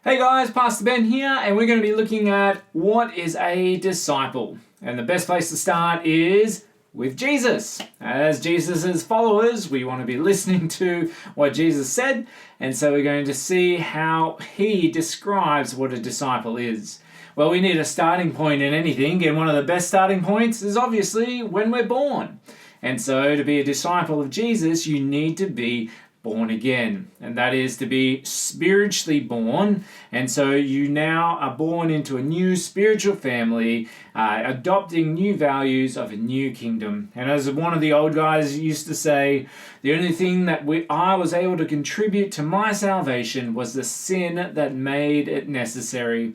Hey guys, Pastor Ben here, and we're going to be looking at what is a disciple. And the best place to start is with Jesus. As Jesus' followers, we want to be listening to what Jesus said, and so we're going to see how he describes what a disciple is. Well, we need a starting point in anything, and one of the best starting points is obviously when we're born. And so to be a disciple of Jesus, you need to be born again, and that is to be spiritually born. And so you now are born into a new spiritual family, adopting new values of a new kingdom. And as one of the old guys used to say, the only thing that I was able to contribute to my salvation was the sin that made it necessary.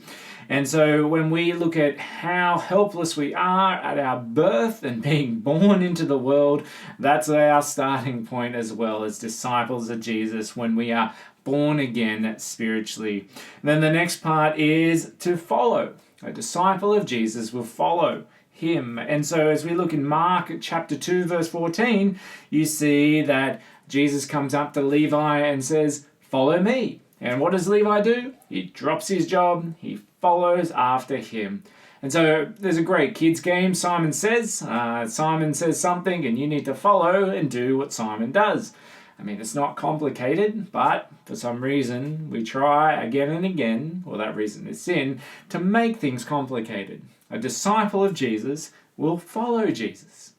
And so when we look at how helpless we are at our birth and being born into the world, that's our starting point as well as disciples of Jesus when we are born again spiritually. And then the next part is to follow. A disciple of Jesus will follow him. And so as we look in Mark chapter 2 verse 14, you see that Jesus comes up to Levi and says, "Follow me." And what does Levi do? He drops his job, he follows after him. And so there's a great kids game. Simon says something and you need to follow and do what Simon does. I mean, it's not complicated, but for some reason we try again and again, or that reason is sin, to make things complicated. A disciple of Jesus will follow Jesus.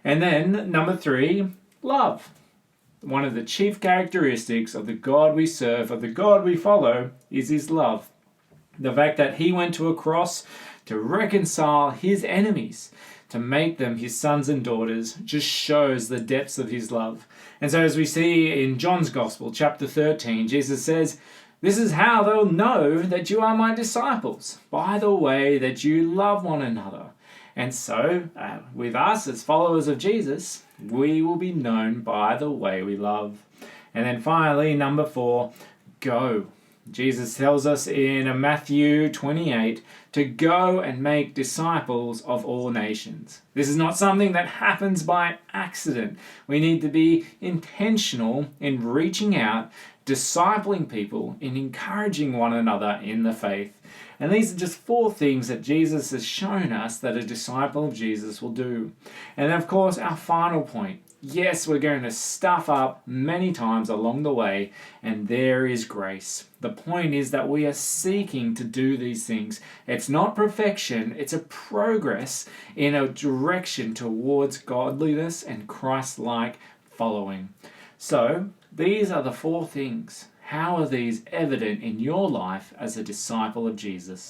And then number 3, love. One of the chief characteristics of the God we serve, of the God we follow, is his love. The fact that he went to a cross to reconcile his enemies, to make them his sons and daughters, just shows the depths of his love. And so as we see in John's Gospel, chapter 13, Jesus says, "This is how they'll know that you are my disciples, by the way that you love one another." And so, with us as followers of Jesus, we will be known by the way we love. And then finally, number 4, go. Jesus tells us in Matthew 28 to go and make disciples of all nations. This is not something that happens by accident. We need to be intentional in reaching out, discipling people, and encouraging one another in the faith. And these are just 4 things that Jesus has shown us that a disciple of Jesus will do. And then, of course, our final point. Yes, we're going to stuff up many times along the way, and there is grace. The point is that we are seeking to do these things. It's not perfection, it's a progress in a direction towards godliness and Christ-like following. So, these are the 4 things. How are these evident in your life as a disciple of Jesus?